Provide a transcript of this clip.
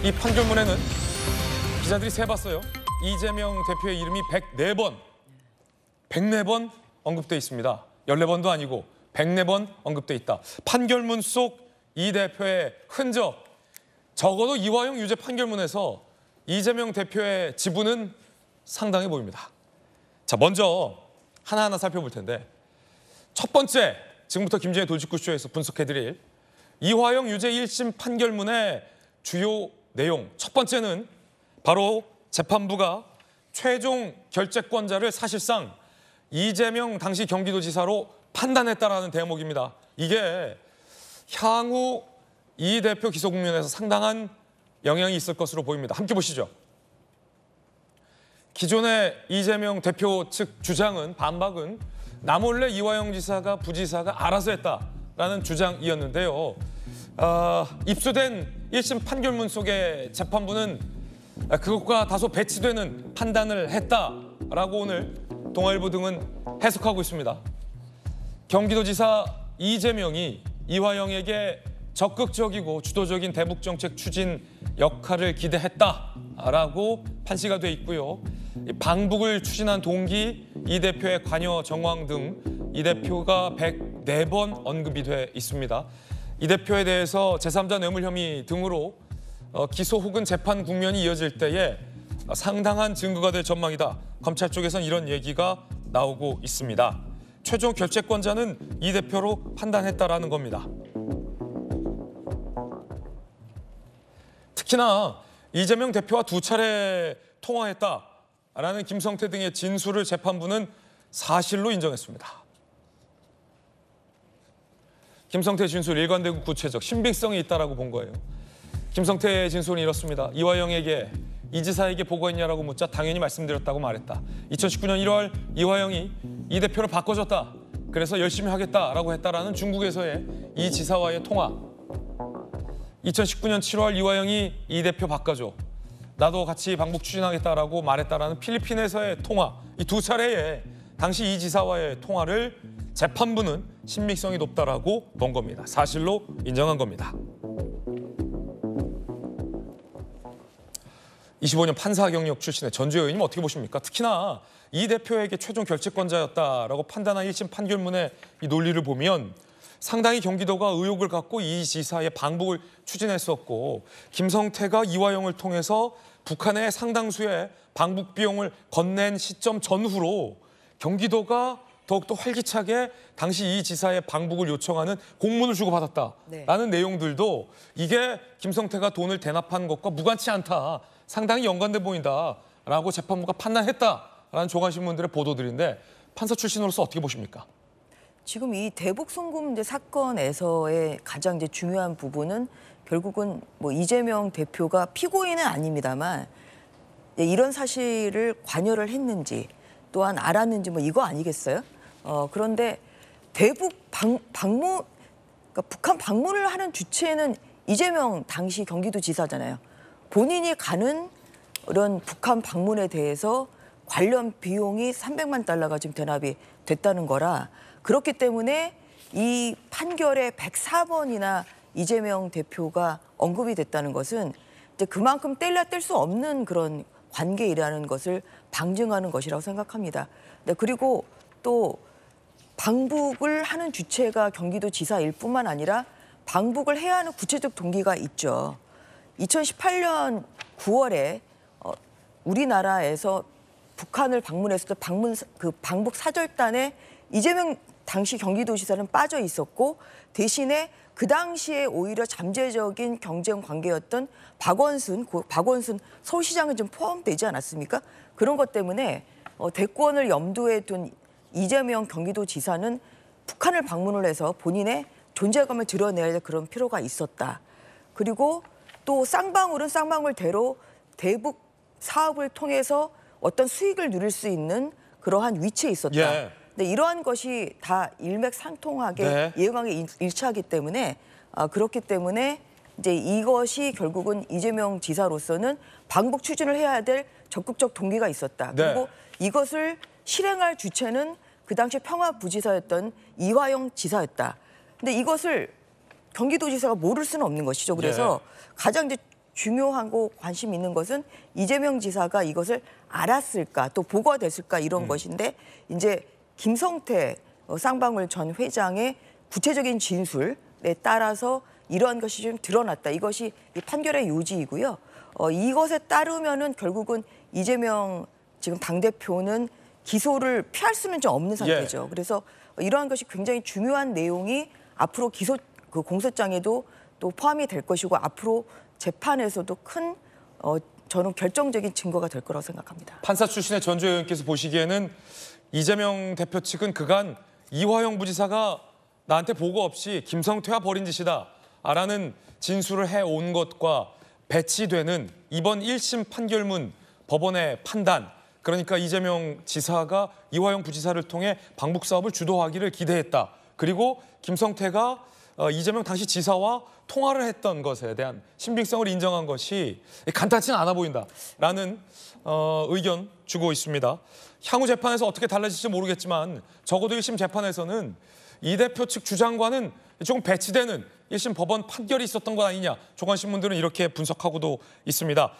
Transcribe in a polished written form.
이 판결문에는 기자들이 세봤어요. 이재명 대표의 이름이 104번 언급돼 있습니다. 14번도 아니고 104번 언급돼 있다. 판결문 속 이 대표의 흔적, 적어도 이화영 유죄 판결문에서 이재명 대표의 지분은 상당해 보입니다. 자, 먼저 하나하나 살펴볼 텐데, 첫 번째, 지금부터 김진애 돌직구쇼에서 분석해드릴 이화영 유죄 1심 판결문의 주요 내용. 첫 번째는 바로 재판부가 최종 결재권자를 사실상 이재명 당시 경기도지사로 판단했다라는 대목입니다. 이게 향후 이 대표 기소 국면에서 상당한 영향이 있을 것으로 보입니다. 함께 보시죠. 기존의 이재명 대표 측 주장은, 반박은 나 몰래 이화영 지사가 부지사가 알아서 했다라는 주장이었는데요. 입수된 1심 판결문 속에 재판부는 그것과 다소 배치되는 판단을 했다라고 오늘 동아일보 등은 해석하고 있습니다. 경기도지사 이재명이 이화영에게 적극적이고 주도적인 대북정책 추진 역할을 기대했다라고 판시가 돼 있고요. 방북을 추진한 동기, 이 대표의 관여 정황 등 이 대표가 104번 언급이 돼 있습니다. 이 대표에 대해서 제3자 뇌물 혐의 등으로 기소 혹은 재판 국면이 이어질 때에 상당한 증거가 될 전망이다. 검찰 쪽에서는 이런 얘기가 나오고 있습니다. 최종 결재권자는 이 대표로 판단했다라는 겁니다. 특히나 이재명 대표와 2차례 통화했다라는 김성태 등의 진술을 재판부는 사실로 인정했습니다. 김성태 진술 일관되고 구체적, 신빙성이 있다라고 본 거예요. 김성태의 진술은 이렇습니다. 이화영에게 이 지사에게 보고했냐라고 묻자 당연히 말씀드렸다고 말했다. 2019년 1월 이화영이 이 대표를 바꿔줬다. 그래서 열심히 하겠다라고 했다라는 중국에서의 이 지사와의 통화. 2019년 7월 이화영이 이 대표 바꿔줘. 나도 같이 방북 추진하겠다라고 말했다라는 필리핀에서의 통화. 이 2차례의 당시 이 지사와의 통화를 재판부는 신빙성이 높다라고 본 겁니다. 사실로 인정한 겁니다. 25년 판사 경력 출신의 전주혜 의원님 어떻게 보십니까? 특히나 이 대표에게 최종 결재권자였다라고 판단한 1심 판결문의 이 논리를 보면 상당히 경기도가 의혹을 갖고 이 지사의 방북을 추진했었고, 김성태가 이화영을 통해서 북한에 상당수의 방북 비용을 건넨 시점 전후로 경기도가 더욱더 활기차게 당시 이 지사의 방북을 요청하는 공문을 주고받았다라는 내용들도 이게 김성태가 돈을 대납한 것과 무관치 않다. 상당히 연관돼 보인다라고 재판부가 판단했다라는 조간신문들의 보도들인데, 판사 출신으로서 어떻게 보십니까? 지금 이 대북 송금 사건에서의 가장 중요한 부분은 결국은 뭐 이재명 대표가 피고인은 아닙니다만 이런 사실을 관여를 했는지 또한 알았는지 뭐 이거 아니겠어요? 그런데 대북 방문, 그러니까 북한 방문을 하는 주체는 이재명 당시 경기도지사잖아요. 본인이 가는 이런 북한 방문에 대해서 관련 비용이 300만 달러가 지금 대납이 됐다는 거라, 그렇기 때문에 이 판결에 104번이나 이재명 대표가 언급이 됐다는 것은 이제 그만큼 뗄래야 뗄 수 없는 그런 관계이라는 것을 방증하는 것이라고 생각합니다. 네, 그리고 또 방북을 하는 주체가 경기도지사일 뿐만 아니라 방북을 해야 하는 구체적 동기가 있죠. 2018년 9월에 우리나라에서 북한을 방문했을 때 방북 사절단에 이재명 당시 경기도지사는 빠져 있었고, 대신에 그 당시에 오히려 잠재적인 경쟁 관계였던 박원순 서울시장은 좀 포함되지 않았습니까? 그런 것 때문에 대권을 염두에 둔 이재명 경기도지사는 북한을 방문을 해서 본인의 존재감을 드러내야 될 그런 필요가 있었다. 그리고 또 쌍방울은 쌍방울대로 대북 사업을 통해서 어떤 수익을 누릴 수 있는 그러한 위치에 있었다. 예. 근데 이러한 것이 다 일맥상통하게 예상하게 일치하기 때문에 그렇기 때문에 이제 이것이 결국은 이재명 지사로서는 방북 추진을 해야 될 적극적 동기가 있었다. 그리고 이것을 실행할 주체는 그 당시 평화부지사였던 이화영 지사였다. 근데 이것을 경기도지사가 모를 수는 없는 것이죠. 그래서 가장 이제 중요하고 관심 있는 것은 이재명 지사가 이것을 알았을까 또 보고가 됐을까 이런 것인데 이제 김성태 쌍방울 전 회장의 구체적인 진술에 따라서 이러한 것이 좀 드러났다. 이것이 이 판결의 요지이고요. 이것에 따르면은 결국은 이재명 지금 당대표는 기소를 피할 수는 좀 없는 상태죠. 그래서 이러한 것이 굉장히 중요한 내용이 앞으로 기소 그 공소장에도 또 포함이 될 것이고 앞으로 재판에서도 큰 저는 결정적인 증거가 될 거라고 생각합니다. 판사 출신의 전주 의원께서 보시기에는 이재명 대표 측은 그간 이화영 부지사가 나한테 보고 없이 김성태와 벌인 짓이다라는 진술을 해온 것과 배치되는 이번 1심 판결문 법원의 판단, 그러니까 이재명 지사가 이화영 부지사를 통해 방북 사업을 주도하기를 기대했다. 그리고 김성태가 이재명 당시 지사와 통화를 했던 것에 대한 신빙성을 인정한 것이 간단치는 않아 보인다라는 의견 주고 있습니다. 향후 재판에서 어떻게 달라질지 모르겠지만 적어도 1심 재판에서는 이 대표 측 주장과는 조금 배치되는 1심 법원 판결이 있었던 것 아니냐. 조간신문들은 이렇게 분석하고도 있습니다.